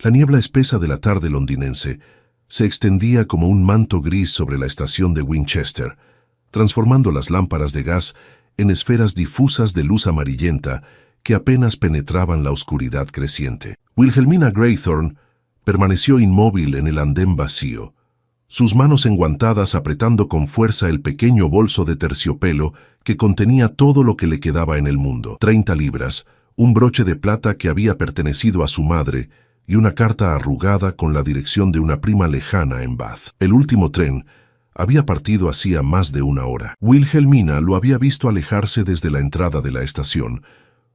La niebla espesa de la tarde londinense se extendía como un manto gris sobre la estación de Winchester, transformando las lámparas de gas en esferas difusas de luz amarillenta que apenas penetraban la oscuridad creciente. Wilhelmina Graythorne permaneció inmóvil en el andén vacío, sus manos enguantadas apretando con fuerza el pequeño bolso de terciopelo que contenía todo lo que le quedaba en el mundo: 30 libras, un broche de plata que había pertenecido a su madre y una carta arrugada con la dirección de una prima lejana en Bath. El último tren había partido hacía más de una hora. Wilhelmina lo había visto alejarse desde la entrada de la estación,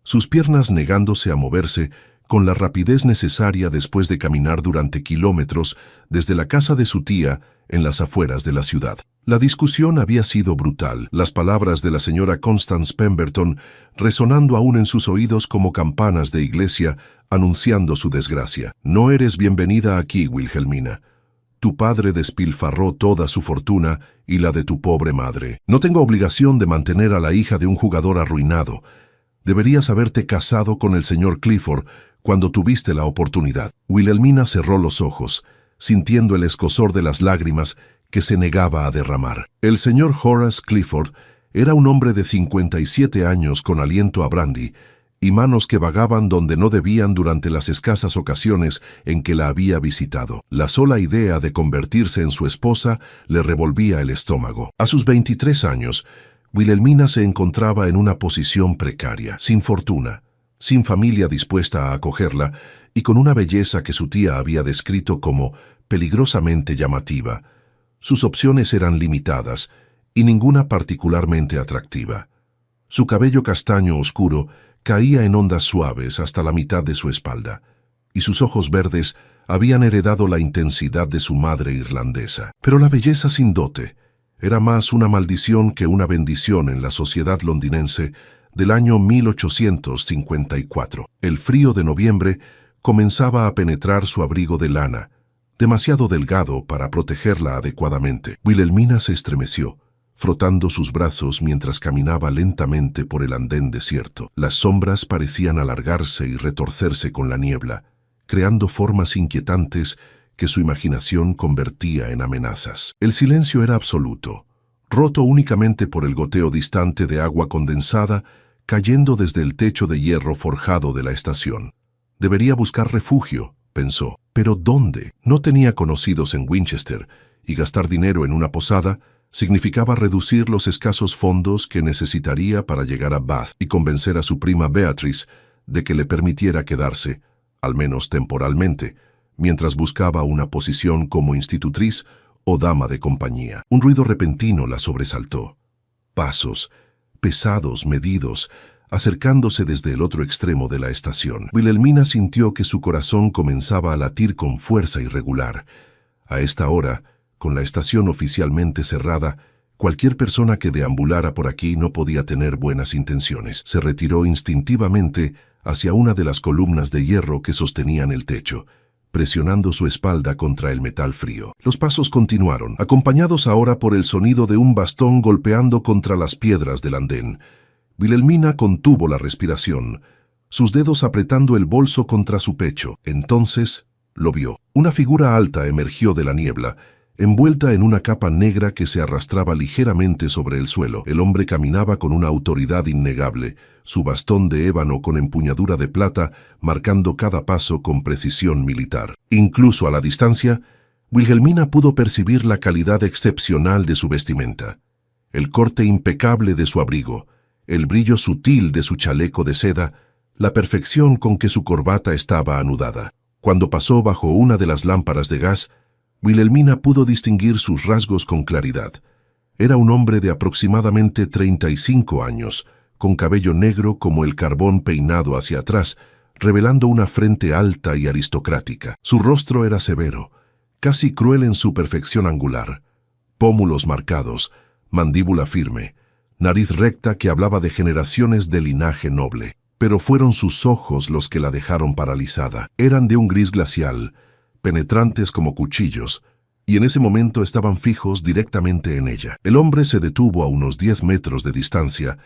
sus piernas negándose a moverse con la rapidez necesaria después de caminar durante kilómetros desde la casa de su tía en las afueras de la ciudad. La discusión había sido brutal, las palabras de la señora Constance Pemberton resonando aún en sus oídos como campanas de iglesia anunciando su desgracia. No eres bienvenida aquí, Wilhelmina. Tu padre despilfarró toda su fortuna y la de tu pobre madre. No tengo obligación de mantener a la hija de un jugador arruinado. Deberías haberte casado con el señor Clifford cuando tuviste la oportunidad. Wilhelmina cerró los ojos, sintiendo el escozor de las lágrimas que se negaba a derramar. El señor Horace Clifford era un hombre de 57 años con aliento a brandy y manos que vagaban donde no debían durante las escasas ocasiones en que la había visitado. La sola idea de convertirse en su esposa le revolvía el estómago. A sus 23 años, Wilhelmina se encontraba en una posición precaria, sin fortuna, sin familia dispuesta a acogerla y con una belleza que su tía había descrito como peligrosamente llamativa. Sus opciones eran limitadas y ninguna particularmente atractiva. Su cabello castaño oscuro caía en ondas suaves hasta la mitad de su espalda, y sus ojos verdes habían heredado la intensidad de su madre irlandesa. Pero la belleza sin dote era más una maldición que una bendición en la sociedad londinense del año 1854. El frío de noviembre comenzaba a penetrar su abrigo de lana, demasiado delgado para protegerla adecuadamente. Wilhelmina se estremeció, frotando sus brazos mientras caminaba lentamente por el andén desierto. Las sombras parecían alargarse y retorcerse con la niebla, creando formas inquietantes que su imaginación convertía en amenazas. El silencio era absoluto, roto únicamente por el goteo distante de agua condensada cayendo desde el techo de hierro forjado de la estación. Debería buscar refugio, pensó. ¿Pero dónde? No tenía conocidos en Winchester, y gastar dinero en una posada significaba reducir los escasos fondos que necesitaría para llegar a Bath y convencer a su prima Beatrice de que le permitiera quedarse, al menos temporalmente, mientras buscaba una posición como institutriz o dama de compañía. Un ruido repentino la sobresaltó. Pasos, pesados, medidos, acercándose desde el otro extremo de la estación. Wilhelmina sintió que su corazón comenzaba a latir con fuerza irregular. A esta hora, con la estación oficialmente cerrada, cualquier persona que deambulara por aquí no podía tener buenas intenciones. Se retiró instintivamente hacia una de las columnas de hierro que sostenían el techo, presionando su espalda contra el metal frío. Los pasos continuaron, acompañados ahora por el sonido de un bastón golpeando contra las piedras del andén. Wilhelmina contuvo la respiración, sus dedos apretando el bolso contra su pecho. Entonces lo vio. Una figura alta emergió de la niebla, envuelta en una capa negra que se arrastraba ligeramente sobre el suelo. El hombre caminaba con una autoridad innegable, su bastón de ébano con empuñadura de plata marcando cada paso con precisión militar. Incluso a la distancia, Wilhelmina pudo percibir la calidad excepcional de su vestimenta, el corte impecable de su abrigo, el brillo sutil de su chaleco de seda, la perfección con que su corbata estaba anudada. Cuando pasó bajo una de las lámparas de gas, Wilhelmina pudo distinguir sus rasgos con claridad. Era un hombre de aproximadamente 35 años, con cabello negro como el carbón peinado hacia atrás, revelando una frente alta y aristocrática. Su rostro era severo, casi cruel en su perfección angular, pómulos marcados, mandíbula firme, nariz recta que hablaba de generaciones de linaje noble. Pero fueron sus ojos los que la dejaron paralizada. Eran de un gris glacial, penetrantes como cuchillos, y en ese momento estaban fijos directamente en ella. El hombre se detuvo a unos 10 metros de distancia,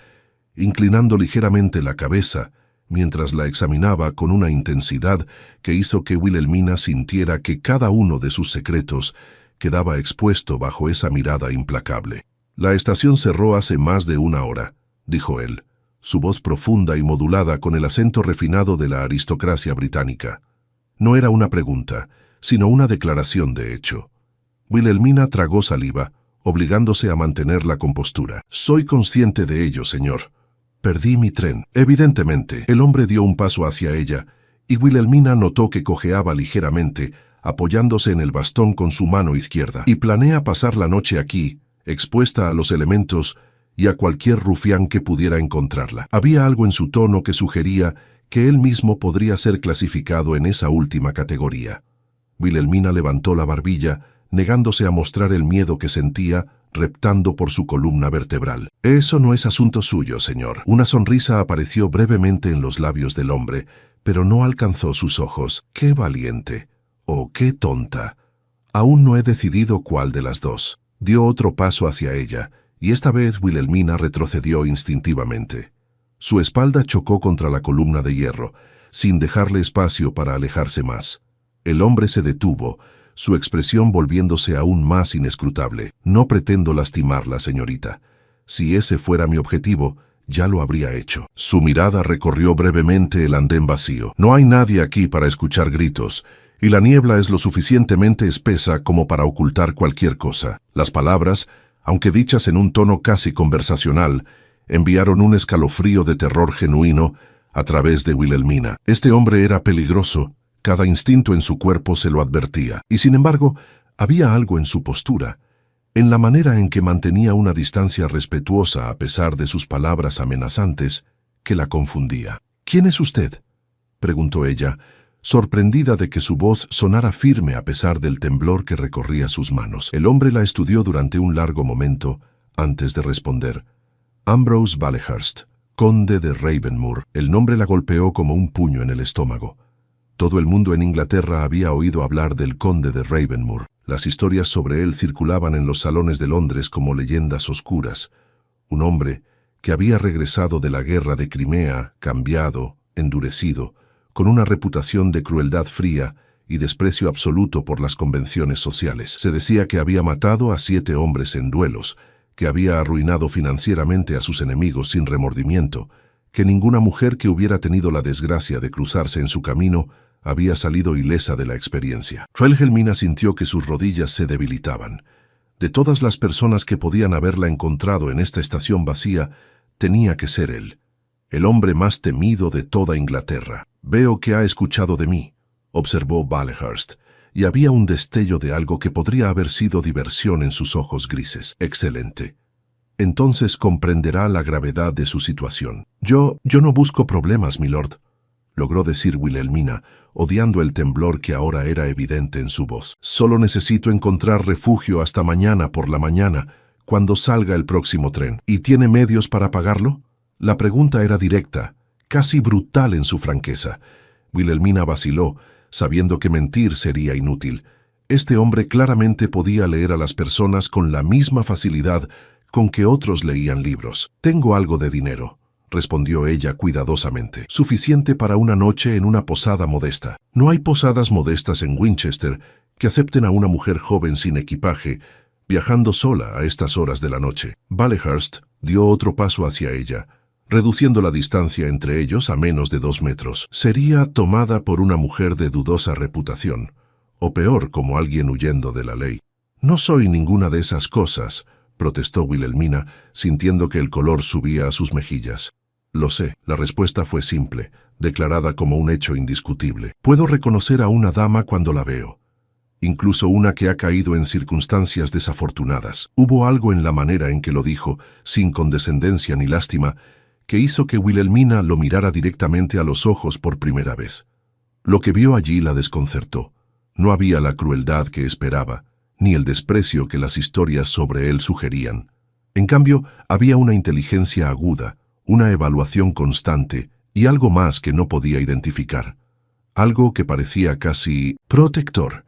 inclinando ligeramente la cabeza mientras la examinaba con una intensidad que hizo que Wilhelmina sintiera que cada uno de sus secretos quedaba expuesto bajo esa mirada implacable. «La estación cerró hace más de una hora», dijo él, su voz profunda y modulada con el acento refinado de la aristocracia británica. No era una pregunta, sino una declaración de hecho. Wilhelmina tragó saliva, obligándose a mantener la compostura. «Soy consciente de ello, señor. Perdí mi tren». Evidentemente, el hombre dio un paso hacia ella, y Wilhelmina notó que cojeaba ligeramente, apoyándose en el bastón con su mano izquierda. «Y planea pasar la noche aquí, expuesta a los elementos y a cualquier rufián que pudiera encontrarla». Había algo en su tono que sugería que él mismo podría ser clasificado en esa última categoría. Wilhelmina levantó la barbilla, negándose a mostrar el miedo que sentía, reptando por su columna vertebral. «Eso no es asunto suyo, señor». Una sonrisa apareció brevemente en los labios del hombre, pero no alcanzó sus ojos. «Qué valiente» o «qué tonta». Aún no he decidido cuál de las dos. Dio otro paso hacia ella, y esta vez Wilhelmina retrocedió instintivamente. Su espalda chocó contra la columna de hierro, sin dejarle espacio para alejarse más. El hombre se detuvo, su expresión volviéndose aún más inescrutable. «No pretendo lastimarla, señorita. Si ese fuera mi objetivo, ya lo habría hecho». Su mirada recorrió brevemente el andén vacío. «No hay nadie aquí para escuchar gritos, y la niebla es lo suficientemente espesa como para ocultar cualquier cosa». Las palabras, aunque dichas en un tono casi conversacional, enviaron un escalofrío de terror genuino a través de Wilhelmina. Este hombre era peligroso. Cada instinto en su cuerpo se lo advertía, y sin embargo, había algo en su postura, en la manera en que mantenía una distancia respetuosa a pesar de sus palabras amenazantes, que la confundía. «¿Quién es usted?», preguntó ella, sorprendida de que su voz sonara firme a pesar del temblor que recorría sus manos. El hombre la estudió durante un largo momento antes de responder. «Ambrose Valehurst, conde de Ravenmoor». El nombre la golpeó como un puño en el estómago. Todo el mundo en Inglaterra había oído hablar del conde de Ravenmoor. Las historias sobre él circulaban en los salones de Londres como leyendas oscuras. Un hombre que había regresado de la guerra de Crimea, cambiado, endurecido, con una reputación de crueldad fría y desprecio absoluto por las convenciones sociales. Se decía que había matado a 7 hombres en duelos, que había arruinado financieramente a sus enemigos sin remordimiento, que ninguna mujer que hubiera tenido la desgracia de cruzarse en su camino había salido ilesa de la experiencia. Wilhelmina sintió que sus rodillas se debilitaban. De todas las personas que podían haberla encontrado en esta estación vacía, tenía que ser él, el hombre más temido de toda Inglaterra. «Veo que ha escuchado de mí», observó Valehurst, y había un destello de algo que podría haber sido diversión en sus ojos grises. «Excelente. Entonces comprenderá la gravedad de su situación». Yo no busco problemas, milord», logró decir Wilhelmina, odiando el temblor que ahora era evidente en su voz. «Solo necesito encontrar refugio hasta mañana por la mañana, cuando salga el próximo tren. ¿Y tiene medios para pagarlo?». La pregunta era directa, casi brutal en su franqueza. Wilhelmina vaciló, sabiendo que mentir sería inútil. Este hombre claramente podía leer a las personas con la misma facilidad con que otros leían libros. «Tengo algo de dinero», respondió ella cuidadosamente. «Suficiente para una noche en una posada modesta». No hay posadas modestas en Winchester que acepten a una mujer joven sin equipaje, viajando sola a estas horas de la noche. Valehurst dio otro paso hacia ella, reduciendo la distancia entre ellos a menos de 2 metros. «Sería tomada por una mujer de dudosa reputación, o peor, como alguien huyendo de la ley». «No soy ninguna de esas cosas», protestó Wilhelmina, sintiendo que el color subía a sus mejillas. «Lo sé». La respuesta fue simple, declarada como un hecho indiscutible. «Puedo reconocer a una dama cuando la veo, incluso una que ha caído en circunstancias desafortunadas». Hubo algo en la manera en que lo dijo, sin condescendencia ni lástima, que hizo que Wilhelmina lo mirara directamente a los ojos por primera vez. Lo que vio allí la desconcertó. No había la crueldad que esperaba, ni el desprecio que las historias sobre él sugerían. En cambio, había una inteligencia aguda, una evaluación constante y algo más que no podía identificar. Algo que parecía casi protector.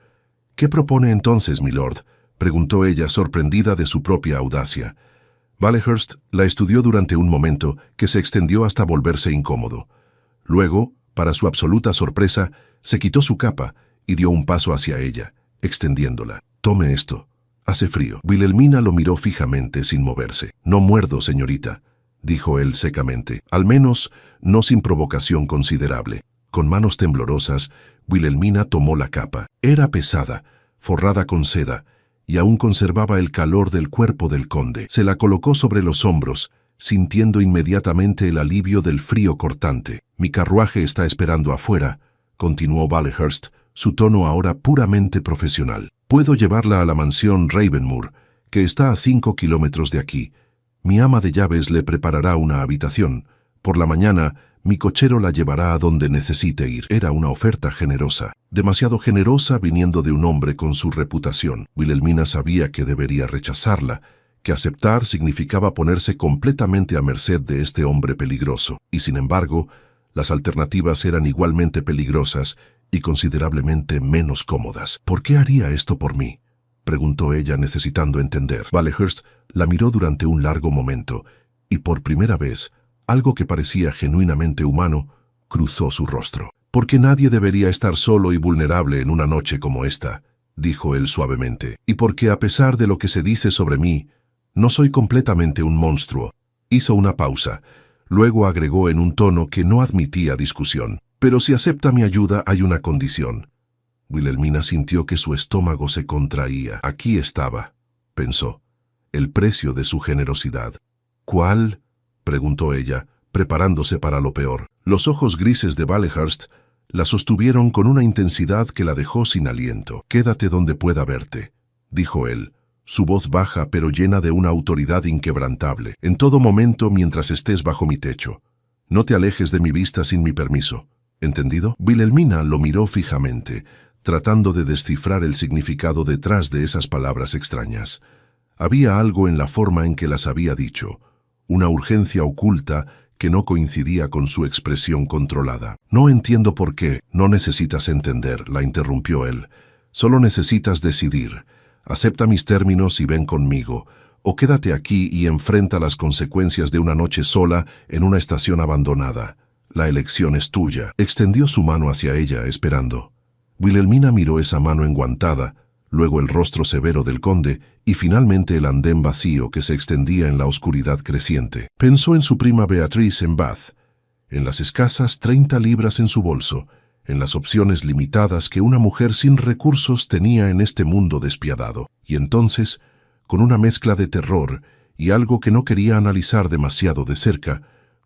«¿Qué propone entonces, milord?», preguntó ella, sorprendida de su propia audacia. Valehurst la estudió durante un momento que se extendió hasta volverse incómodo. Luego, para su absoluta sorpresa, se quitó su capa y dio un paso hacia ella, extendiéndola. «Tome esto. Hace frío». Wilhelmina lo miró fijamente sin moverse. «No muerdo, señorita», dijo él secamente, al menos no sin provocación considerable. Con manos temblorosas, Wilhelmina tomó la capa. Era pesada, forrada con seda, y aún conservaba el calor del cuerpo del conde. Se la colocó sobre los hombros, sintiendo inmediatamente el alivio del frío cortante. «Mi carruaje está esperando afuera», continuó Valehurst, su tono ahora puramente profesional. «Puedo llevarla a la mansión Ravenmoor, que está a 5 kilómetros de aquí. Mi ama de llaves le preparará una habitación. Por la mañana, mi cochero la llevará a donde necesite ir». Era una oferta generosa, demasiado generosa viniendo de un hombre con su reputación. Wilhelmina sabía que debería rechazarla, que aceptar significaba ponerse completamente a merced de este hombre peligroso. Y sin embargo, las alternativas eran igualmente peligrosas y considerablemente menos cómodas. «¿Por qué haría esto por mí?», preguntó ella, necesitando entender. Valehurst la miró durante un largo momento, y por primera vez, algo que parecía genuinamente humano cruzó su rostro. «Porque nadie debería estar solo y vulnerable en una noche como esta», dijo él suavemente. «Y porque a pesar de lo que se dice sobre mí, no soy completamente un monstruo». Hizo una pausa. Luego agregó en un tono que no admitía discusión. «Pero si acepta mi ayuda, hay una condición». Wilhelmina sintió que su estómago se contraía. Aquí estaba, pensó, el precio de su generosidad. «¿Cuál?», preguntó ella, preparándose para lo peor. Los ojos grises de Valehurst la sostuvieron con una intensidad que la dejó sin aliento. «Quédate donde pueda verte», dijo él, su voz baja pero llena de una autoridad inquebrantable. «En todo momento mientras estés bajo mi techo. No te alejes de mi vista sin mi permiso. ¿Entendido?». Wilhelmina lo miró fijamente, tratando de descifrar el significado detrás de esas palabras extrañas. Había algo en la forma en que las había dicho, una urgencia oculta que no coincidía con su expresión controlada. «No entiendo por qué». «No necesitas entender», la interrumpió él. «Solo necesitas decidir. Acepta mis términos y ven conmigo, o quédate aquí y enfrenta las consecuencias de una noche sola en una estación abandonada. La elección es tuya». Extendió su mano hacia ella, esperando. Wilhelmina miró esa mano enguantada, luego el rostro severo del conde y finalmente el andén vacío que se extendía en la oscuridad creciente. Pensó en su prima Beatriz en Bath, en las escasas 30 libras en su bolso, en las opciones limitadas que una mujer sin recursos tenía en este mundo despiadado. Y entonces, con una mezcla de terror y algo que no quería analizar demasiado de cerca,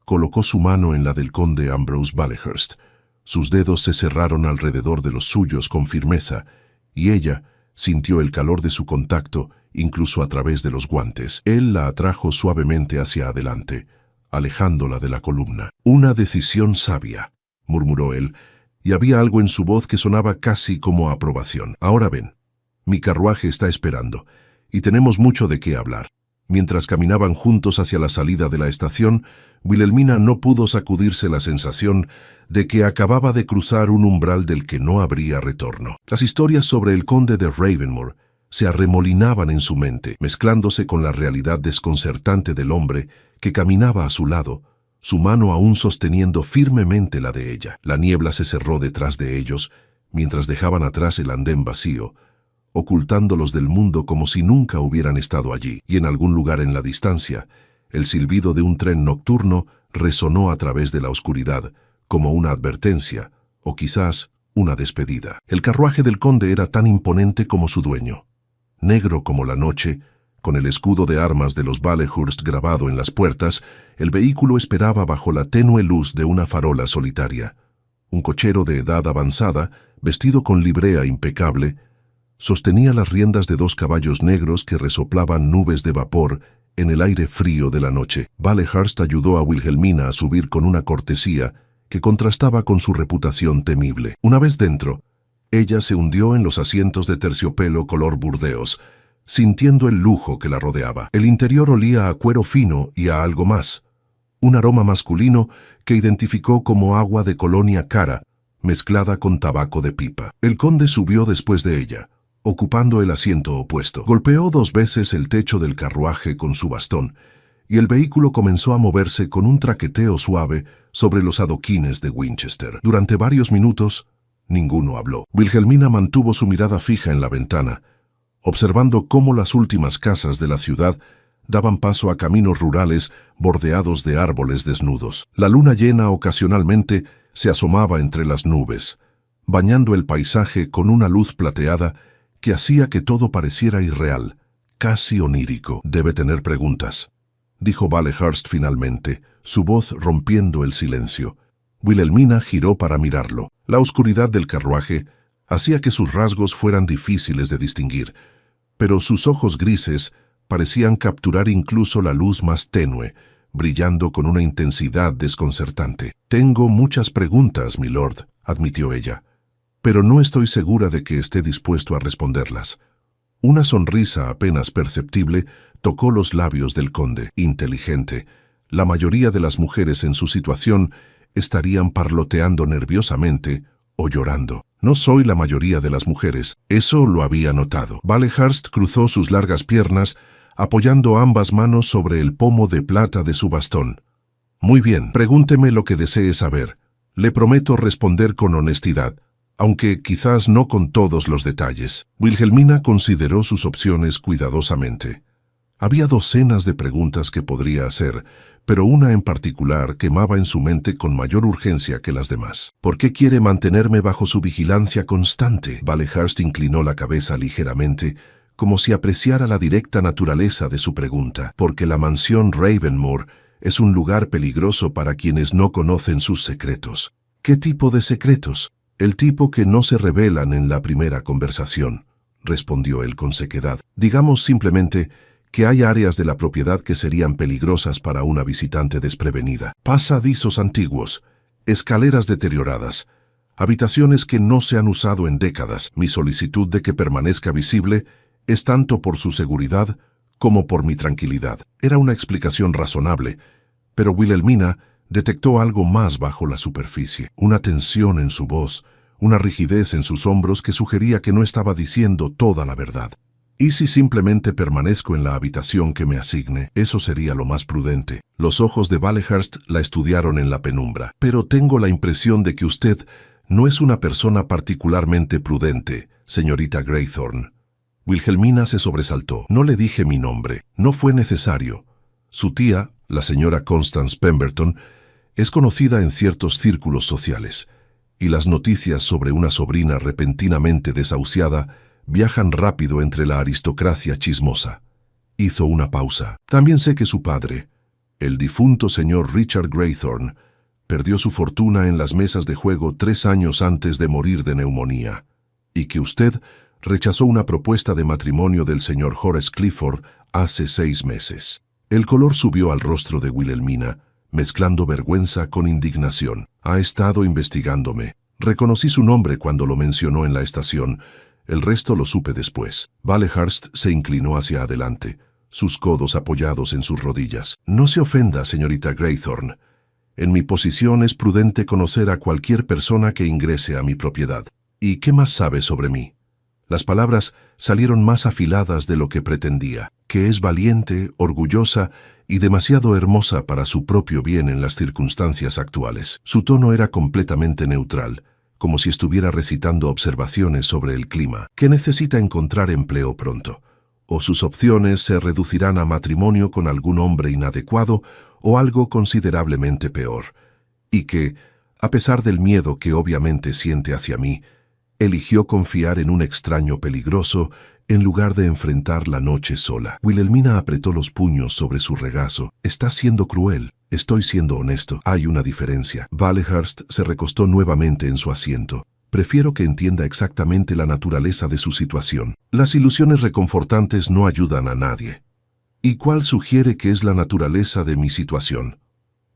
colocó su mano en la del conde Ambrose Valehurst. Sus dedos se cerraron alrededor de los suyos con firmeza, y ella sintió el calor de su contacto incluso a través de los guantes. Él la atrajo suavemente hacia adelante, alejándola de la columna. «Una decisión sabia», murmuró él, y había algo en su voz que sonaba casi como aprobación. «Ahora ven, mi carruaje está esperando, y tenemos mucho de qué hablar». Mientras caminaban juntos hacia la salida de la estación, Wilhelmina no pudo sacudirse la sensación de que acababa de cruzar un umbral del que no habría retorno. Las historias sobre el conde de Ravenmoor se arremolinaban en su mente, mezclándose con la realidad desconcertante del hombre que caminaba a su lado, su mano aún sosteniendo firmemente la de ella. La niebla se cerró detrás de ellos, mientras dejaban atrás el andén vacío, ocultándolos del mundo como si nunca hubieran estado allí, y en algún lugar en la distancia, el silbido de un tren nocturno resonó a través de la oscuridad, como una advertencia, o quizás una despedida. El carruaje del conde era tan imponente como su dueño. Negro como la noche, con el escudo de armas de los Valehurst grabado en las puertas, el vehículo esperaba bajo la tenue luz de una farola solitaria. Un cochero de edad avanzada, vestido con librea impecable, sostenía las riendas de 2 caballos negros que resoplaban nubes de vapor en el aire frío de la noche. Valehurst ayudó a Wilhelmina a subir con una cortesía que contrastaba con su reputación temible. Una vez dentro, ella se hundió en los asientos de terciopelo color burdeos, sintiendo el lujo que la rodeaba. El interior olía a cuero fino y a algo más, un aroma masculino que identificó como agua de colonia cara, mezclada con tabaco de pipa. El conde subió después de ella, ocupando el asiento opuesto. Golpeó 2 veces el techo del carruaje con su bastón, y el vehículo comenzó a moverse con un traqueteo suave sobre los adoquines de Winchester. Durante varios minutos, ninguno habló. Wilhelmina mantuvo su mirada fija en la ventana, observando cómo las últimas casas de la ciudad daban paso a caminos rurales bordeados de árboles desnudos. La luna llena ocasionalmente se asomaba entre las nubes, bañando el paisaje con una luz plateada que hacía que todo pareciera irreal, casi onírico. «Debe tener preguntas», dijo Valehurst finalmente, su voz rompiendo el silencio. Wilhelmina giró para mirarlo. La oscuridad del carruaje hacía que sus rasgos fueran difíciles de distinguir, pero sus ojos grises parecían capturar incluso la luz más tenue, brillando con una intensidad desconcertante. «Tengo muchas preguntas, milord», admitió ella, «pero no estoy segura de que esté dispuesto a responderlas». Una sonrisa apenas perceptible tocó los labios del conde. Inteligente. La mayoría de las mujeres en su situación estarían parloteando nerviosamente o llorando. «No soy la mayoría de las mujeres, eso lo había notado». Valehurst cruzó sus largas piernas, apoyando ambas manos sobre el pomo de plata de su bastón. «Muy bien, pregúnteme lo que desee saber. Le prometo responder con honestidad, aunque quizás no con todos los detalles». Wilhelmina consideró sus opciones cuidadosamente. Había docenas de preguntas que podría hacer, pero una en particular quemaba en su mente con mayor urgencia que las demás. «¿Por qué quiere mantenerme bajo su vigilancia constante?» Valehurst inclinó la cabeza ligeramente, como si apreciara la directa naturaleza de su pregunta. «Porque la mansión Ravenmoor es un lugar peligroso para quienes no conocen sus secretos». «¿Qué tipo de secretos?» «El tipo que no se revelan en la primera conversación», respondió él con sequedad. «Digamos simplemente que hay áreas de la propiedad que serían peligrosas para una visitante desprevenida. Pasadizos antiguos, escaleras deterioradas, habitaciones que no se han usado en décadas. Mi solicitud de que permanezca visible es tanto por su seguridad como por mi tranquilidad». Era una explicación razonable, pero Wilhelmina detectó algo más bajo la superficie, una tensión en su voz, una rigidez en sus hombros que sugería que no estaba diciendo toda la verdad. «¿Y si simplemente permanezco en la habitación que me asigne? Eso sería lo más prudente». Los ojos de Valehurst la estudiaron en la penumbra. «Pero tengo la impresión de que usted no es una persona particularmente prudente, señorita Greythorne». Wilhelmina se sobresaltó. «No le dije mi nombre. No fue necesario. Su tía, la señora Constance Pemberton, es conocida en ciertos círculos sociales, y las noticias sobre una sobrina repentinamente desahuciada viajan rápido entre la aristocracia chismosa». Hizo una pausa. «También sé que su padre, el difunto señor Richard Greythorne, perdió su fortuna en las mesas de juego 3 años antes de morir de neumonía, y que usted rechazó una propuesta de matrimonio del señor Horace Clifford hace 6 meses». El color subió al rostro de Wilhelmina, mezclando vergüenza con indignación. «Ha estado investigándome. Reconocí su nombre cuando lo mencionó en la estación. El resto lo supe después». Valehurst se inclinó hacia adelante, sus codos apoyados en sus rodillas. «No se ofenda, señorita Greythorne. En mi posición es prudente conocer a cualquier persona que ingrese a mi propiedad. ¿Y qué más sabe sobre mí?» Las palabras salieron más afiladas de lo que pretendía. «Que es valiente, orgullosa y demasiado hermosa para su propio bien en las circunstancias actuales». Su tono era completamente neutral, como si estuviera recitando observaciones sobre el clima. «Que necesita encontrar empleo pronto, o sus opciones se reducirán a matrimonio con algún hombre inadecuado o algo considerablemente peor. Y que, a pesar del miedo que obviamente siente hacia mí, eligió confiar en un extraño peligroso en lugar de enfrentar la noche sola». Wilhelmina apretó los puños sobre su regazo. «Está siendo cruel. Estoy siendo honesto. Hay una diferencia». Valehurst se recostó nuevamente en su asiento. «Prefiero que entienda exactamente la naturaleza de su situación. Las ilusiones reconfortantes no ayudan a nadie». «¿Y cuál sugiere que es la naturaleza de mi situación?»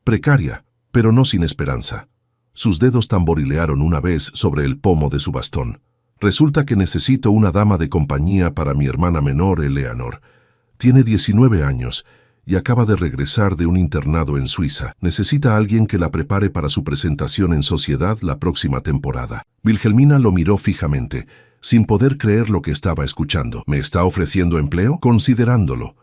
«Precaria, pero no sin esperanza». Sus dedos tamborilearon una vez sobre el pomo de su bastón. «Resulta que necesito una dama de compañía para mi hermana menor, Eleanor. Tiene 19 años y acaba de regresar de un internado en Suiza. Necesita a alguien que la prepare para su presentación en sociedad la próxima temporada». Wilhelmina lo miró fijamente, sin poder creer lo que estaba escuchando. «¿Me está ofreciendo empleo?» «Considerándolo.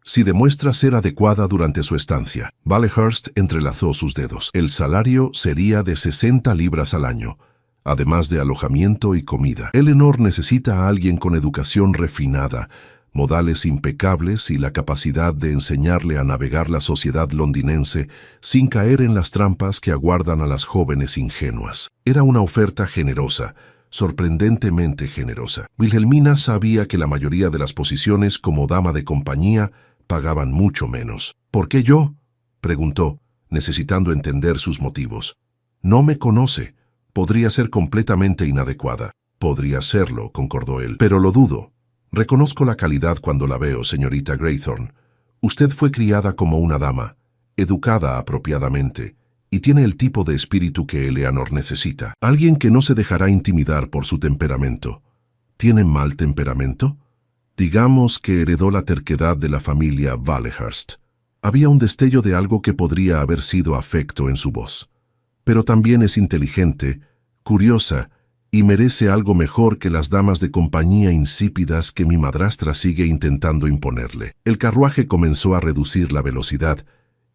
si demuestra ser adecuada durante su estancia. Valehurst entrelazó sus dedos. El salario sería de 60 libras al año, además de alojamiento y comida. Eleanor necesita a alguien con educación refinada, modales impecables y la capacidad de enseñarle a navegar la sociedad londinense sin caer en las trampas que aguardan a las jóvenes ingenuas. Era una oferta generosa, sorprendentemente generosa. Wilhelmina sabía que la mayoría de las posiciones como dama de compañía pagaban mucho menos. ¿Por qué yo?, preguntó, necesitando entender sus motivos. No me conoce. Podría ser completamente inadecuada. Podría serlo, concordó él, pero lo dudo. Reconozco la calidad cuando la veo, señorita Graythorne. Usted fue criada como una dama, educada apropiadamente, y tiene el tipo de espíritu que Eleanor necesita. Alguien que no se dejará intimidar por su temperamento. ¿Tiene mal temperamento? Digamos que heredó la terquedad de la familia Valehurst. Había un destello de algo que podría haber sido afecto en su voz. Pero también es inteligente, curiosa, y merece algo mejor que las damas de compañía insípidas que mi madrastra sigue intentando imponerle. El carruaje comenzó a reducir la velocidad,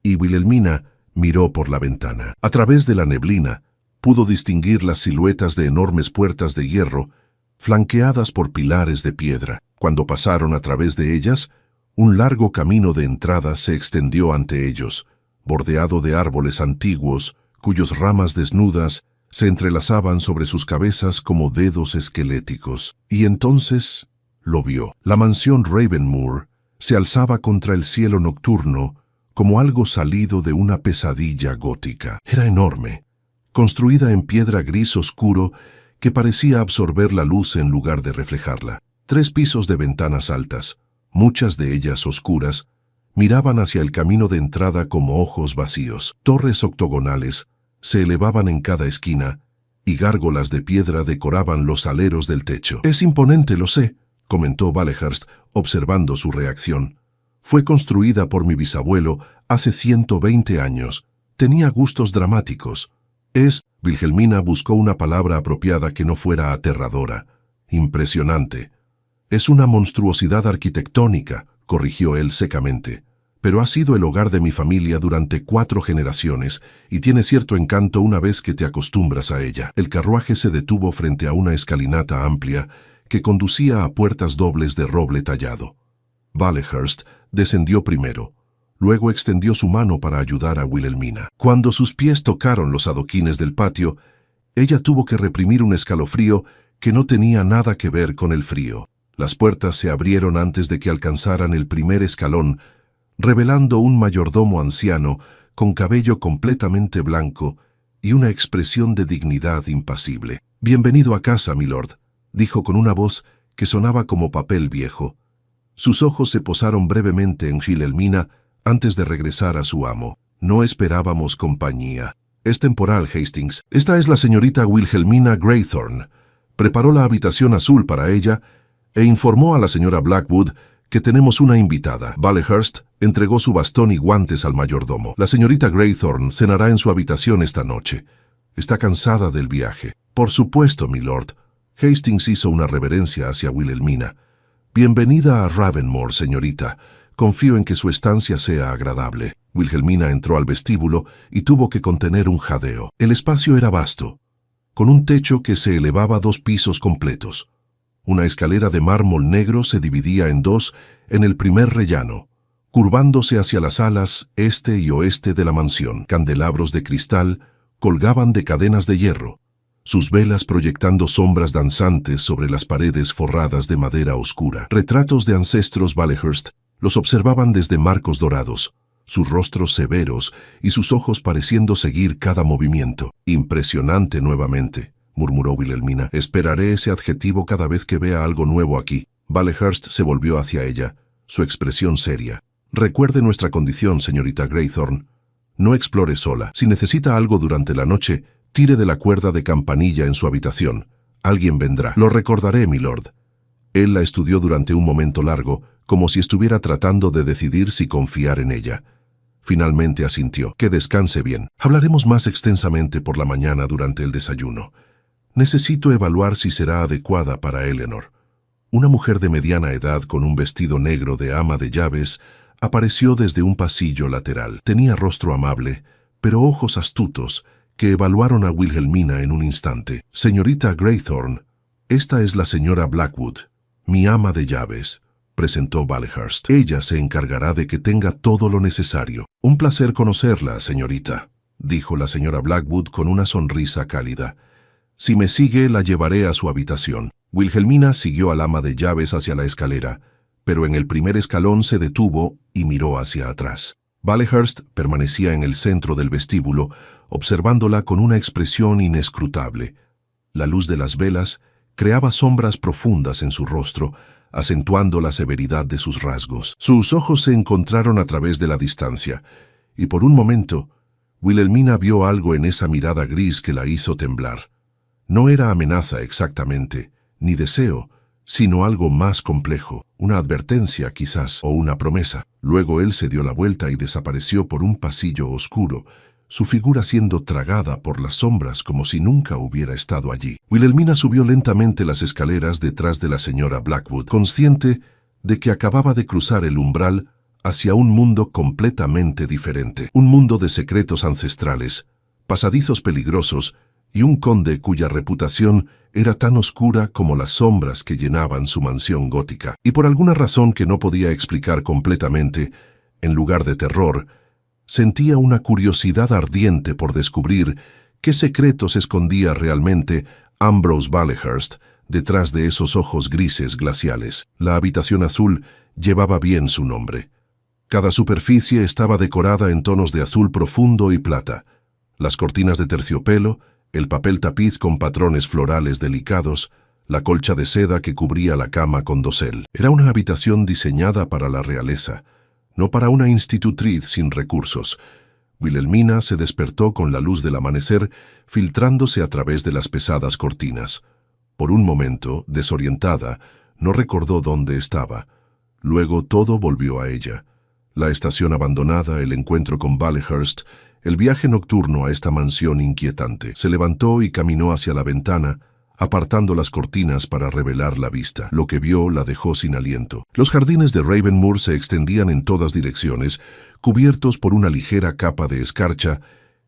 y Wilhelmina miró por la ventana. A través de la neblina, pudo distinguir las siluetas de enormes puertas de hierro, flanqueadas por pilares de piedra. Cuando pasaron a través de ellas, un largo camino de entrada se extendió ante ellos, bordeado de árboles antiguos, cuyas ramas desnudas se entrelazaban sobre sus cabezas como dedos esqueléticos. Y entonces lo vio. La mansión Ravenmoor se alzaba contra el cielo nocturno como algo salido de una pesadilla gótica. Era enorme, construida en piedra gris oscuro que parecía absorber la luz en lugar de reflejarla. 3 pisos de ventanas altas, muchas de ellas oscuras, miraban hacia el camino de entrada como ojos vacíos. Torres octogonales se elevaban en cada esquina, y gárgolas de piedra decoraban los aleros del techo. «Es imponente, lo sé», comentó Valehurst, observando su reacción. «Fue construida por mi bisabuelo hace 120 años. Tenía gustos dramáticos. Wilhelmina buscó una palabra apropiada que no fuera aterradora. Impresionante. Es una monstruosidad arquitectónica», corrigió él secamente. «Pero ha sido el hogar de mi familia durante 4 generaciones y tiene cierto encanto una vez que te acostumbras a ella». El carruaje se detuvo frente a una escalinata amplia que conducía a puertas dobles de roble tallado. Valehurst descendió primero, luego extendió su mano para ayudar a Wilhelmina. Cuando sus pies tocaron los adoquines del patio, ella tuvo que reprimir un escalofrío que no tenía nada que ver con el frío. Las puertas se abrieron antes de que alcanzaran el primer escalón, revelando un mayordomo anciano con cabello completamente blanco y una expresión de dignidad impasible. «Bienvenido a casa, milord», dijo con una voz que sonaba como papel viejo. Sus ojos se posaron brevemente en Wilhelmina antes de regresar a su amo. «No esperábamos compañía. Es temporal, Hastings. Esta es la señorita Wilhelmina Graythorne». Preparó la habitación azul para ella e informó a la señora Blackwood que tenemos una invitada. Valehurst entregó su bastón y guantes al mayordomo. «La señorita Graythorne cenará en su habitación esta noche. Está cansada del viaje». «Por supuesto, milord». Hastings hizo una reverencia hacia Wilhelmina. «Bienvenida a Ravenmoor, señorita. Confío en que su estancia sea agradable». Wilhelmina entró al vestíbulo y tuvo que contener un jadeo. El espacio era vasto, con un techo que se elevaba 2 pisos completos. Una escalera de mármol negro se dividía en 2 en el primer rellano, curvándose hacia las alas este y oeste de la mansión. Candelabros de cristal colgaban de cadenas de hierro, sus velas proyectando sombras danzantes sobre las paredes forradas de madera oscura. Retratos de ancestros Valehurst los observaban desde marcos dorados, sus rostros severos y sus ojos pareciendo seguir cada movimiento. «Impresionante nuevamente», murmuró Wilhelmina. «Esperaré ese adjetivo cada vez que vea algo nuevo aquí». Valehurst se volvió hacia ella, su expresión seria. «Recuerde nuestra condición, señorita Graythorne. No explore sola. Si necesita algo durante la noche, tire de la cuerda de campanilla en su habitación. Alguien vendrá». «Lo recordaré, milord». Él la estudió durante un momento largo, como si estuviera tratando de decidir si confiar en ella. Finalmente asintió. «Que descanse bien. Hablaremos más extensamente por la mañana durante el desayuno. Necesito evaluar si será adecuada para Eleanor». Una mujer de mediana edad con un vestido negro de ama de llaves apareció desde un pasillo lateral. Tenía rostro amable, pero ojos astutos, que evaluaron a Wilhelmina en un instante. «Señorita Greythorne, esta es la señora Blackwood, mi ama de llaves», presentó Valehurst. «Ella se encargará de que tenga todo lo necesario». «Un placer conocerla, señorita», dijo la señora Blackwood con una sonrisa cálida. «Si me sigue, la llevaré a su habitación». Wilhelmina siguió al ama de llaves hacia la escalera, pero en el primer escalón se detuvo y miró hacia atrás. Valehurst permanecía en el centro del vestíbulo, observándola con una expresión inescrutable. La luz de las velas creaba sombras profundas en su rostro, acentuando la severidad de sus rasgos. Sus ojos se encontraron a través de la distancia, y por un momento, Wilhelmina vio algo en esa mirada gris que la hizo temblar. No era amenaza exactamente, ni deseo, sino algo más complejo, una advertencia quizás, o una promesa. Luego él se dio la vuelta y desapareció por un pasillo oscuro, su figura siendo tragada por las sombras como si nunca hubiera estado allí. Wilhelmina subió lentamente las escaleras detrás de la señora Blackwood, consciente de que acababa de cruzar el umbral hacia un mundo completamente diferente, un mundo de secretos ancestrales, pasadizos peligrosos y un conde cuya reputación era tan oscura como las sombras que llenaban su mansión gótica. Y por alguna razón que no podía explicar completamente, en lugar de terror, sentía una curiosidad ardiente por descubrir qué secretos escondía realmente Ambrose Valehurst detrás de esos ojos grises glaciales. La habitación azul llevaba bien su nombre. Cada superficie estaba decorada en tonos de azul profundo y plata. Las cortinas de terciopelo, el papel tapiz con patrones florales delicados, la colcha de seda que cubría la cama con dosel. Era una habitación diseñada para la realeza, no para una institutriz sin recursos. Wilhelmina se despertó con la luz del amanecer filtrándose a través de las pesadas cortinas. Por un momento, desorientada, no recordó dónde estaba. Luego todo volvió a ella. La estación abandonada, el encuentro con Valehurst, el viaje nocturno a esta mansión inquietante. Se levantó y caminó hacia la ventana, apartando las cortinas para revelar la vista. Lo que vio la dejó sin aliento. Los jardines de Ravenmoor se extendían en todas direcciones, cubiertos por una ligera capa de escarcha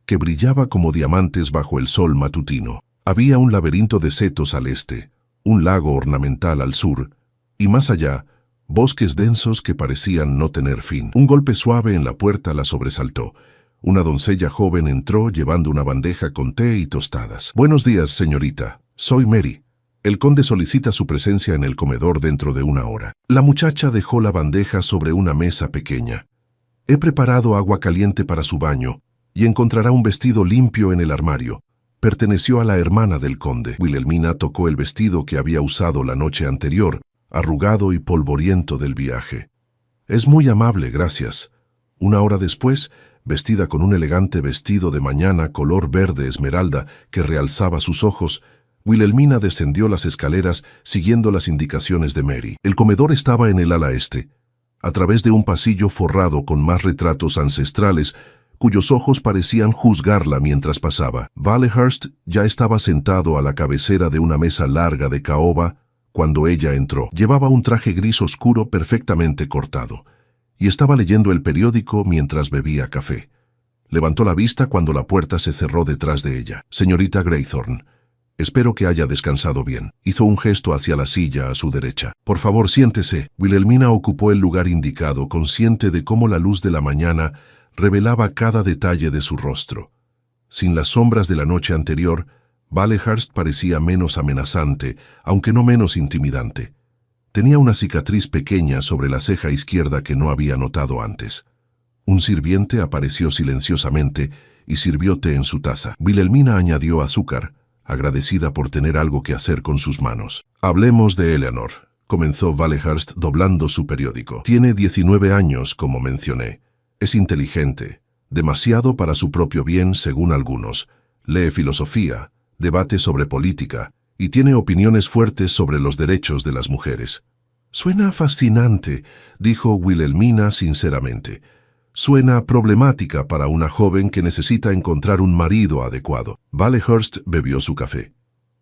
que brillaba como diamantes bajo el sol matutino. Había un laberinto de setos al este, un lago ornamental al sur, y más allá, bosques densos que parecían no tener fin. Un golpe suave en la puerta la sobresaltó. Una doncella joven entró llevando una bandeja con té y tostadas. «Buenos días, señorita. Soy Mary. El conde solicita su presencia en el comedor dentro de una hora». La muchacha dejó la bandeja sobre una mesa pequeña. «He preparado agua caliente para su baño y encontrará un vestido limpio en el armario. Perteneció a la hermana del conde». Wilhelmina tocó el vestido que había usado la noche anterior, arrugado y polvoriento del viaje. «Es muy amable, gracias». Una hora después, vestida con un elegante vestido de mañana color verde esmeralda que realzaba sus ojos, Wilhelmina descendió las escaleras siguiendo las indicaciones de Mary. El comedor estaba en el ala este, a través de un pasillo forrado con más retratos ancestrales, cuyos ojos parecían juzgarla mientras pasaba. Valehurst ya estaba sentado a la cabecera de una mesa larga de caoba cuando ella entró. Llevaba un traje gris oscuro perfectamente cortado, y estaba leyendo el periódico mientras bebía café. Levantó la vista cuando la puerta se cerró detrás de ella. «Señorita Greythorne, espero que haya descansado bien». Hizo un gesto hacia la silla a su derecha. «Por favor, siéntese». Wilhelmina ocupó el lugar indicado, consciente de cómo la luz de la mañana revelaba cada detalle de su rostro. Sin las sombras de la noche anterior, Valehurst parecía menos amenazante, aunque no menos intimidante. Tenía una cicatriz pequeña sobre la ceja izquierda que no había notado antes. Un sirviente apareció silenciosamente y sirvió té en su taza. Wilhelmina añadió azúcar, agradecida por tener algo que hacer con sus manos. «Hablemos de Eleanor», comenzó Valehurst doblando su periódico. «Tiene 19 años, como mencioné. Es inteligente, demasiado para su propio bien según algunos. Lee filosofía, debate sobre política y tiene opiniones fuertes sobre los derechos de las mujeres». «Suena fascinante», dijo Wilhelmina sinceramente. «Suena problemática para una joven que necesita encontrar un marido adecuado». Valehurst bebió su café.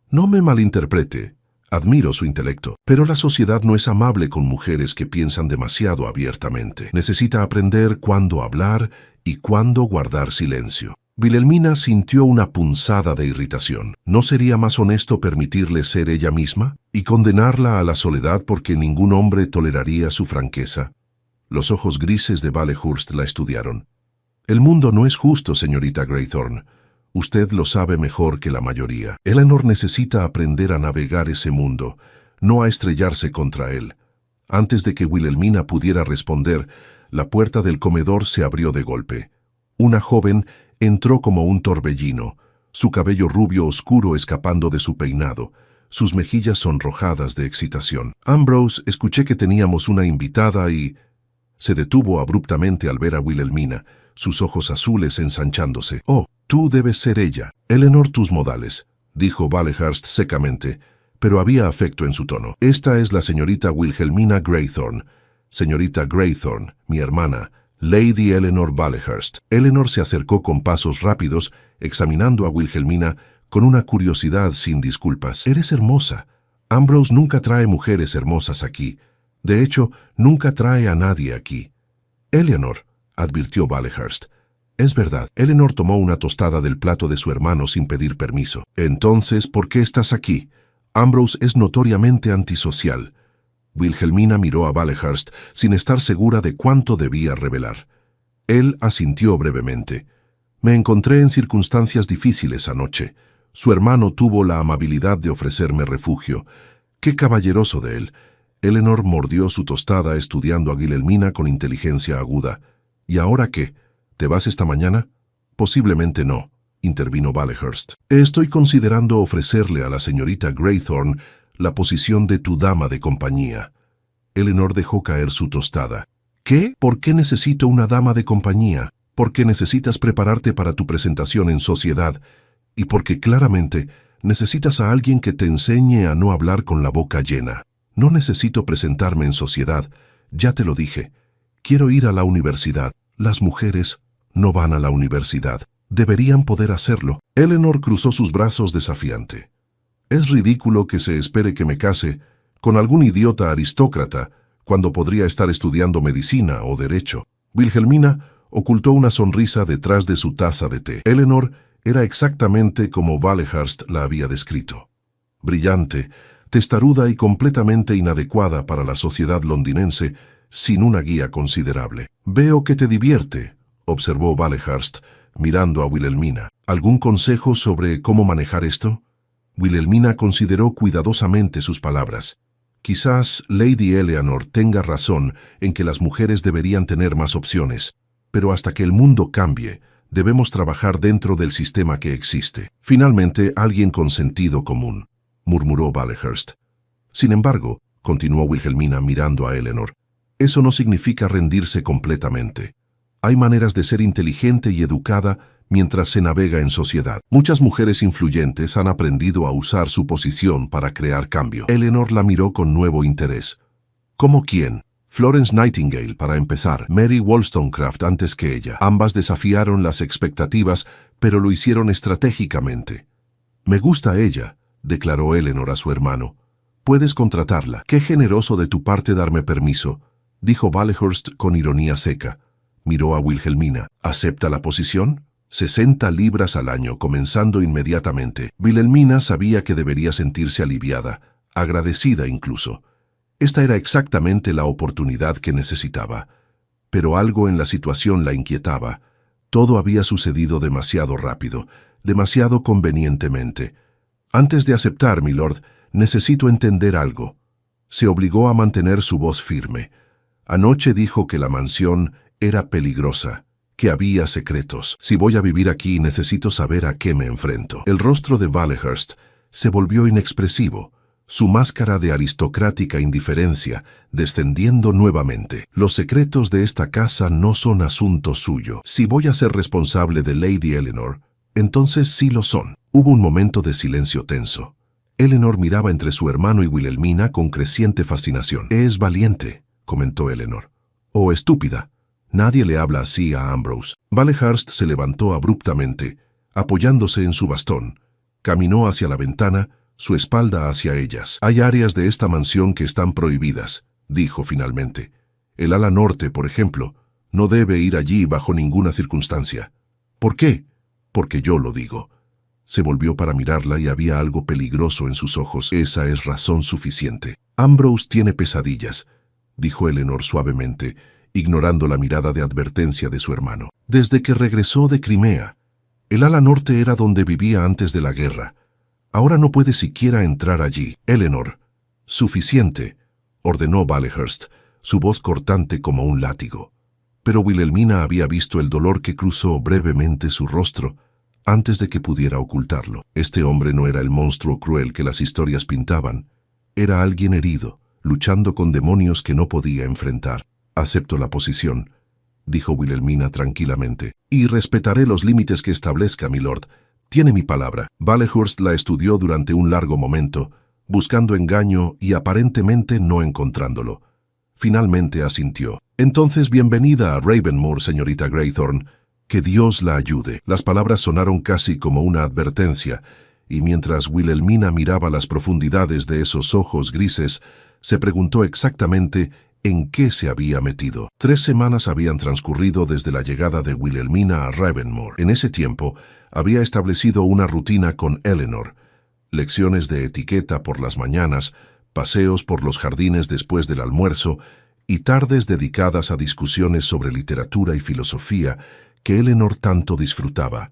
«No me malinterprete. Admiro su intelecto, pero la sociedad no es amable con mujeres que piensan demasiado abiertamente. Necesita aprender cuándo hablar y cuándo guardar silencio. Wilhelmina sintió una punzada de irritación. ¿No sería más honesto permitirle ser ella misma y condenarla a la soledad porque ningún hombre toleraría su franqueza? Los ojos grises de Valehurst la estudiaron. El mundo no es justo, señorita Greythorne. Usted lo sabe mejor que la mayoría. Eleanor necesita aprender a navegar ese mundo, no a estrellarse contra él. Antes de que Wilhelmina pudiera responder, la puerta del comedor se abrió de golpe. Una joven entró como un torbellino, su cabello rubio oscuro escapando de su peinado, sus mejillas sonrojadas de excitación. Ambrose, escuché que teníamos una invitada y... Se detuvo abruptamente al ver a Wilhelmina, sus ojos azules ensanchándose. «Oh, tú debes ser ella. Eleanor, tus modales», dijo Valehurst secamente, pero había afecto en su tono. «Esta es la señorita Wilhelmina Greythorne. Señorita Greythorne, mi hermana, Lady Eleanor Valehurst». Eleanor se acercó con pasos rápidos, examinando a Wilhelmina con una curiosidad sin disculpas. «Eres hermosa. Ambrose nunca trae mujeres hermosas aquí. De hecho, nunca trae a nadie aquí». «Eleanor», advirtió Valehurst. «Es verdad». Eleanor tomó una tostada del plato de su hermano sin pedir permiso. «Entonces, ¿por qué estás aquí? Ambrose es notoriamente antisocial». Wilhelmina miró a Valehurst sin estar segura de cuánto debía revelar. Él asintió brevemente. «Me encontré en circunstancias difíciles anoche. Su hermano tuvo la amabilidad de ofrecerme refugio. ¡Qué caballeroso de él!». Eleanor mordió su tostada estudiando a Wilhelmina con inteligencia aguda. «¿Y ahora qué? ¿Te vas esta mañana?» «Posiblemente no», intervino Valehurst. «Estoy considerando ofrecerle a la señorita Greythorne la posición de tu dama de compañía». Eleanor dejó caer su tostada. «¿Qué? ¿Por qué necesito una dama de compañía? Porque necesitas prepararte para tu presentación en sociedad y porque claramente necesitas a alguien que te enseñe a no hablar con la boca llena». «No necesito presentarme en sociedad, ya te lo dije. Quiero ir a la universidad. Las mujeres no van a la universidad. Deberían poder hacerlo». Eleanor cruzó sus brazos desafiante. «Es ridículo que se espere que me case con algún idiota aristócrata cuando podría estar estudiando medicina o derecho». Wilhelmina ocultó una sonrisa detrás de su taza de té. Eleanor era exactamente como Valehurst la había descrito. Brillante, testaruda y completamente inadecuada para la sociedad londinense, sin una guía considerable. «Veo que te divierte», observó Valehurst, mirando a Wilhelmina. «¿Algún consejo sobre cómo manejar esto?» Wilhelmina consideró cuidadosamente sus palabras. «Quizás Lady Eleanor tenga razón en que las mujeres deberían tener más opciones, pero hasta que el mundo cambie, debemos trabajar dentro del sistema que existe. Finalmente, alguien con sentido común», murmuró Valehurst. «Sin embargo», continuó Wilhelmina mirando a Eleanor, «eso no significa rendirse completamente. Hay maneras de ser inteligente y educada mientras se navega en sociedad. Muchas mujeres influyentes han aprendido a usar su posición para crear cambio». Eleanor la miró con nuevo interés. «¿Cómo quién?» «Florence Nightingale, para empezar. Mary Wollstonecraft antes que ella. Ambas desafiaron las expectativas, pero lo hicieron estratégicamente». «Me gusta ella», declaró Eleanor a su hermano. «Puedes contratarla». «Qué generoso de tu parte darme permiso», dijo Valehurst con ironía seca. Miró a Wilhelmina. «¿Acepta la posición?» 60 libras al año, comenzando inmediatamente. Wilhelmina sabía que debería sentirse aliviada, agradecida incluso. Esta era exactamente la oportunidad que necesitaba. Pero algo en la situación la inquietaba. Todo había sucedido demasiado rápido, demasiado convenientemente. «Antes de aceptar, milord, necesito entender algo». Se obligó a mantener su voz firme. «Anoche dijo que la mansión era peligrosa, que había secretos. Si voy a vivir aquí, necesito saber a qué me enfrento». El rostro de Valehurst se volvió inexpresivo, su máscara de aristocrática indiferencia descendiendo nuevamente. «Los secretos de esta casa no son asunto suyo. Si voy a ser responsable de Lady Eleanor, entonces sí lo son». Hubo un momento de silencio tenso. Eleanor miraba entre su hermano y Wilhelmina con creciente fascinación. «Es valiente», comentó Eleanor. «O estúpida. Nadie le habla así a Ambrose». Valehurst se levantó abruptamente, apoyándose en su bastón. Caminó hacia la ventana, su espalda hacia ellas. «Hay áreas de esta mansión que están prohibidas», dijo finalmente. «El ala norte, por ejemplo, no debe ir allí bajo ninguna circunstancia». «¿Por qué?» «Porque yo lo digo». Se volvió para mirarla y había algo peligroso en sus ojos. «Esa es razón suficiente». «Ambrose tiene pesadillas», dijo Eleanor suavemente, ignorando la mirada de advertencia de su hermano. «Desde que regresó de Crimea. El ala norte era donde vivía antes de la guerra. Ahora no puede siquiera entrar allí». «Eleanor». «Suficiente», ordenó Valehurst, su voz cortante como un látigo. Pero Wilhelmina había visto el dolor que cruzó brevemente su rostro antes de que pudiera ocultarlo. Este hombre no era el monstruo cruel que las historias pintaban. Era alguien herido, luchando con demonios que no podía enfrentar. «Acepto la posición», dijo Wilhelmina tranquilamente, «y respetaré los límites que establezca, milord. Tiene mi palabra». Valehurst la estudió durante un largo momento, buscando engaño y aparentemente no encontrándolo. Finalmente asintió. «Entonces bienvenida a Ravenmoor, señorita Greythorne. Que Dios la ayude». Las palabras sonaron casi como una advertencia, y mientras Wilhelmina miraba las profundidades de esos ojos grises, se preguntó exactamente en qué se había metido. 3 semanas habían transcurrido desde la llegada de Wilhelmina a Ravenmoor. En ese tiempo, había establecido una rutina con Eleanor: lecciones de etiqueta por las mañanas, paseos por los jardines después del almuerzo y tardes dedicadas a discusiones sobre literatura y filosofía que Eleanor tanto disfrutaba.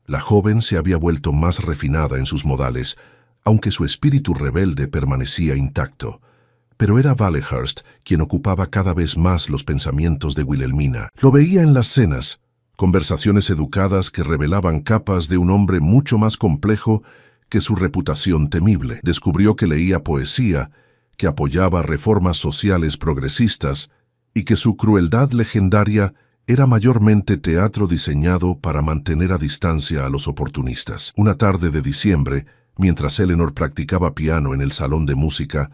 La joven se había vuelto más refinada en sus modales, aunque su espíritu rebelde permanecía intacto. Pero era Valehurst quien ocupaba cada vez más los pensamientos de Wilhelmina. Lo veía en las cenas, conversaciones educadas que revelaban capas de un hombre mucho más complejo que su reputación temible. Descubrió que leía poesía, que apoyaba reformas sociales progresistas y que su crueldad legendaria era mayormente teatro diseñado para mantener a distancia a los oportunistas. Una tarde de diciembre, mientras Eleanor practicaba piano en el salón de música,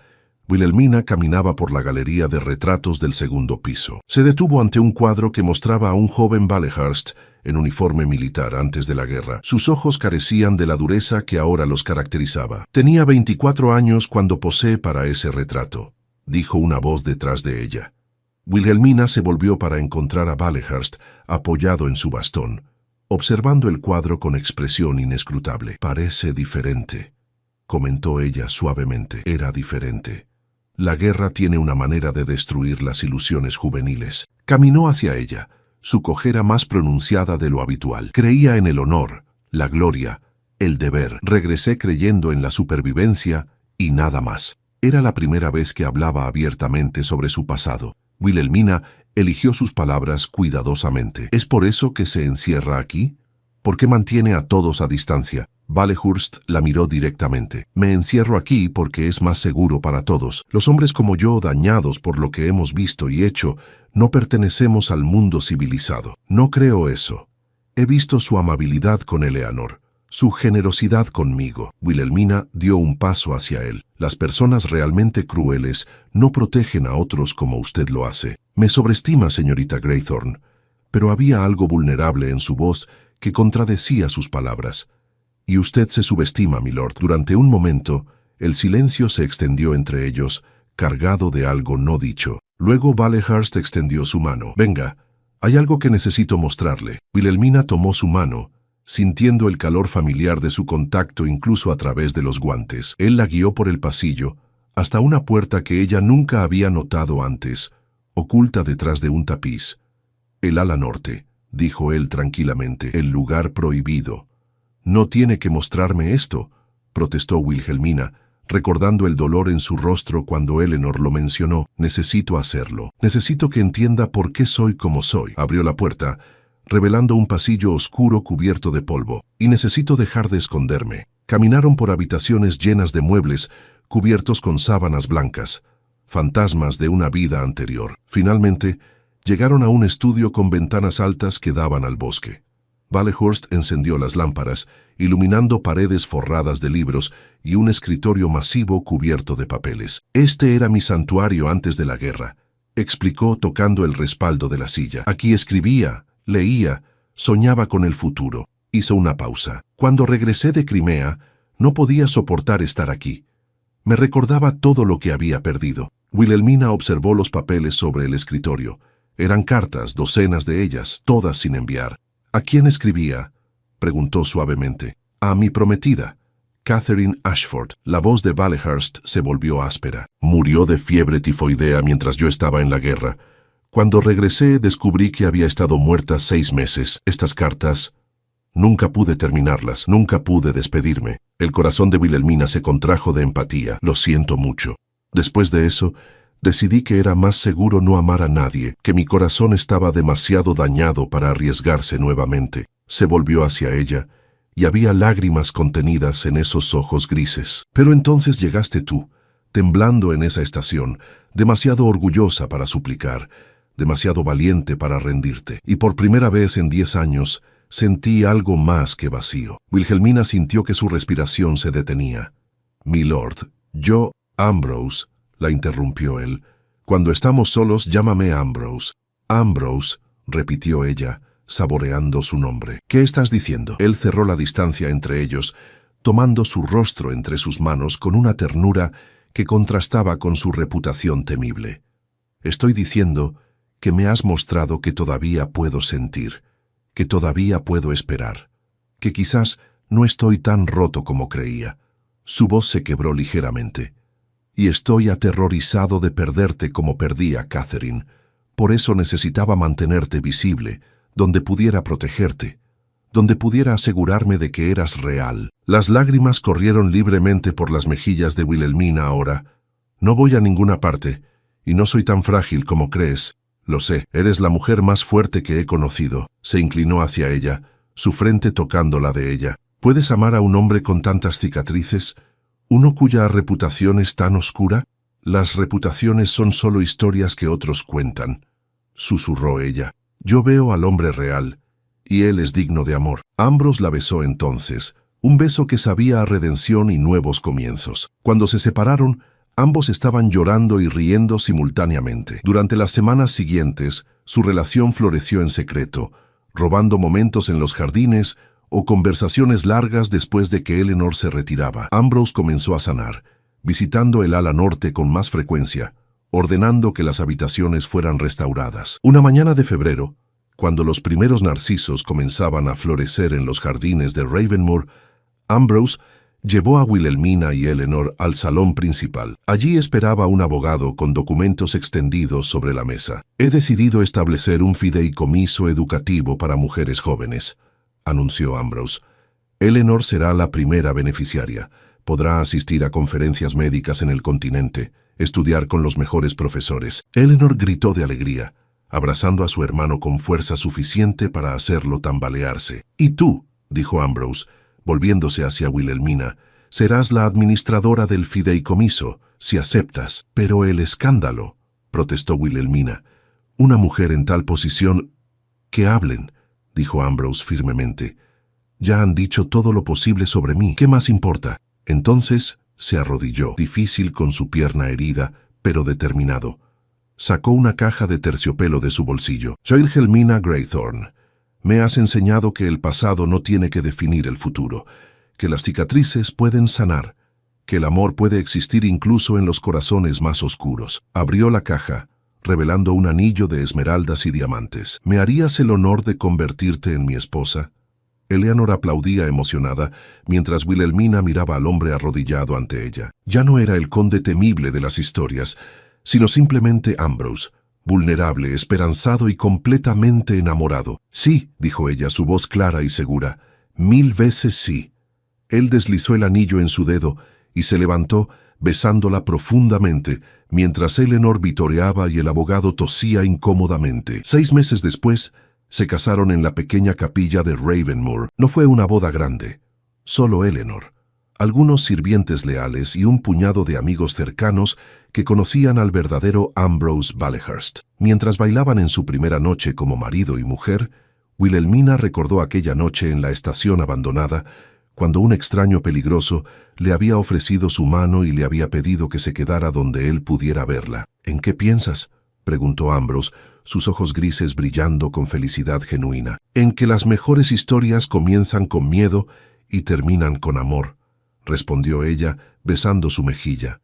Wilhelmina caminaba por la galería de retratos del segundo piso. Se detuvo ante un cuadro que mostraba a un joven Valehurst en uniforme militar antes de la guerra. Sus ojos carecían de la dureza que ahora los caracterizaba. «Tenía 24 años cuando posé para ese retrato», dijo una voz detrás de ella. Wilhelmina se volvió para encontrar a Valehurst apoyado en su bastón, observando el cuadro con expresión inescrutable. «Parece diferente», comentó ella suavemente. Era diferente. La guerra tiene una manera de destruir las ilusiones juveniles. Caminó hacia ella, su cojera más pronunciada de lo habitual. «Creía en el honor, la gloria, el deber. Regresé creyendo en la supervivencia y nada más». Era la primera vez que hablaba abiertamente sobre su pasado. Wilhelmina eligió sus palabras cuidadosamente. «¿Es por eso que se encierra aquí? ¿Por qué mantiene a todos a distancia?» Valehurst la miró directamente. «Me encierro aquí porque es más seguro para todos. Los hombres como yo, dañados por lo que hemos visto y hecho, no pertenecemos al mundo civilizado». «No creo eso. He visto su amabilidad con Eleanor, su generosidad conmigo». Wilhelmina dio un paso hacia él. «Las personas realmente crueles no protegen a otros como usted lo hace». «Me sobreestima, señorita Greythorne», pero había algo vulnerable en su voz que contradecía sus palabras. «Y usted se subestima, milord». Durante un momento, el silencio se extendió entre ellos, cargado de algo no dicho. Luego Valehurst extendió su mano. «Venga, hay algo que necesito mostrarle». Wilhelmina tomó su mano, sintiendo el calor familiar de su contacto incluso a través de los guantes. Él la guió por el pasillo, hasta una puerta que ella nunca había notado antes, oculta detrás de un tapiz. «El ala norte», dijo él tranquilamente, «el lugar prohibido». «No tiene que mostrarme esto», protestó Wilhelmina, recordando el dolor en su rostro cuando Eleanor lo mencionó. «Necesito hacerlo. Necesito que entienda por qué soy como soy». Abrió la puerta, revelando un pasillo oscuro cubierto de polvo. «Y necesito dejar de esconderme». Caminaron por habitaciones llenas de muebles, cubiertos con sábanas blancas, fantasmas de una vida anterior. Finalmente, llegaron a un estudio con ventanas altas que daban al bosque. Valehurst encendió las lámparas, iluminando paredes forradas de libros y un escritorio masivo cubierto de papeles. «Este era mi santuario antes de la guerra», explicó tocando el respaldo de la silla. «Aquí escribía, leía, soñaba con el futuro». Hizo una pausa. «Cuando regresé de Crimea, No podía soportar estar aquí. Me recordaba todo lo que había perdido. Wilhelmina observó los papeles sobre el escritorio. Eran cartas, docenas de ellas, todas sin enviar. ¿A quién escribía?, preguntó suavemente. A mi prometida, Catherine Ashford. La voz de Valehurst se volvió áspera. Murió de fiebre tifoidea mientras yo estaba en la guerra. Cuando regresé, descubrí que había estado muerta 6 meses. Estas cartas, nunca pude terminarlas, nunca pude despedirme. El corazón de Wilhelmina se contrajo de empatía. Lo siento mucho. Después de eso, decidí que era más seguro no amar a nadie, que mi corazón estaba demasiado dañado para arriesgarse nuevamente. Se volvió hacia ella, y había lágrimas contenidas en esos ojos grises. Pero entonces llegaste tú, temblando en esa estación, demasiado orgullosa para suplicar, demasiado valiente para rendirte, y por primera vez en 10 años sentí algo más que vacío. Wilhelmina sintió que su respiración se detenía. Milord, yo, Ambrose, la interrumpió él. Cuando estamos solos, llámame Ambrose. Ambrose, repitió ella, saboreando su nombre. ¿Qué estás diciendo? Él cerró la distancia entre ellos, tomando su rostro entre sus manos con una ternura que contrastaba con su reputación temible. Estoy diciendo que me has mostrado que todavía puedo sentir, que todavía puedo esperar, que quizás no estoy tan roto como creía. Su voz se quebró ligeramente. Y estoy aterrorizado de perderte como perdí a Catherine. Por eso necesitaba mantenerte visible, donde pudiera protegerte, donde pudiera asegurarme de que eras real. Las lágrimas corrieron libremente por las mejillas de Wilhelmina ahora. No voy a ninguna parte, y no soy tan frágil como crees. Lo sé, eres la mujer más fuerte que he conocido. Se inclinó hacia ella, su frente tocando la de ella. ¿Puedes amar a un hombre con tantas cicatrices? ¿Uno cuya reputación es tan oscura? Las reputaciones son solo historias que otros cuentan, susurró ella. Yo veo al hombre real, y él es digno de amor. Ambrose la besó entonces, un beso que sabía a redención y nuevos comienzos. Cuando se separaron, ambos estaban llorando y riendo simultáneamente. Durante las semanas siguientes, su relación floreció en secreto, robando momentos en los jardines o conversaciones largas después de que Eleanor se retiraba. Ambrose comenzó a sanar, visitando el ala norte con más frecuencia, ordenando que las habitaciones fueran restauradas. Una mañana de febrero, cuando los primeros narcisos comenzaban a florecer en los jardines de Ravenmoor, Ambrose llevó a Wilhelmina y Eleanor al salón principal. Allí esperaba un abogado con documentos extendidos sobre la mesa. He decidido establecer un fideicomiso educativo para mujeres jóvenes, anunció Ambrose. Eleanor será la primera beneficiaria. Podrá asistir a conferencias médicas en el continente, estudiar con los mejores profesores. Eleanor gritó de alegría, abrazando a su hermano con fuerza suficiente para hacerlo tambalearse. «¿Y tú?», dijo Ambrose, volviéndose hacia Wilhelmina, «serás la administradora del fideicomiso, si aceptas». «Pero el escándalo», protestó Wilhelmina. «Una mujer en tal posición...». «Que hablen», dijo Ambrose firmemente. «Ya han dicho todo lo posible sobre mí. ¿Qué más importa?». Entonces se arrodilló, difícil con su pierna herida, pero determinado. Sacó una caja de terciopelo de su bolsillo. «Soy Wilhelmina Greythorne. Me has enseñado que el pasado no tiene que definir el futuro, que las cicatrices pueden sanar, que el amor puede existir incluso en los corazones más oscuros». Abrió la caja, revelando un anillo de esmeraldas y diamantes. «¿Me harías el honor de convertirte en mi esposa?». Eleanor aplaudía emocionada, mientras Wilhelmina miraba al hombre arrodillado ante ella. Ya no era el conde temible de las historias, sino simplemente Ambrose, vulnerable, esperanzado y completamente enamorado. «Sí», dijo ella, su voz clara y segura, «1000 veces sí». Él deslizó el anillo en su dedo y se levantó, besándola profundamente, mientras Eleanor vitoreaba y el abogado tosía incómodamente. 6 meses después, se casaron en la pequeña capilla de Ravenmoor. No fue una boda grande, solo Eleanor, algunos sirvientes leales y un puñado de amigos cercanos que conocían al verdadero Ambrose Valehurst. Mientras bailaban en su primera noche como marido y mujer, Wilhelmina recordó aquella noche en la estación abandonada, cuando un extraño peligroso le había ofrecido su mano y le había pedido que se quedara donde él pudiera verla. «¿En qué piensas?», preguntó Ambrose, sus ojos grises brillando con felicidad genuina. «En que las mejores historias comienzan con miedo y terminan con amor», respondió ella, besando su mejilla,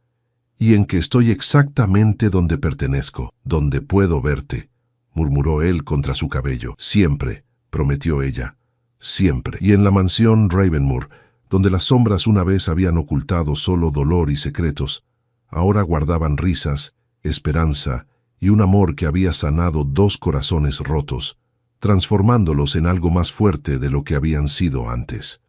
y en que estoy exactamente donde pertenezco, donde puedo verte, murmuró él contra su cabello. Siempre, prometió ella, siempre. Y en la mansión Ravenmoor, donde las sombras una vez habían ocultado solo dolor y secretos, ahora guardaban risas, esperanza y un amor que había sanado dos corazones rotos, transformándolos en algo más fuerte de lo que habían sido antes.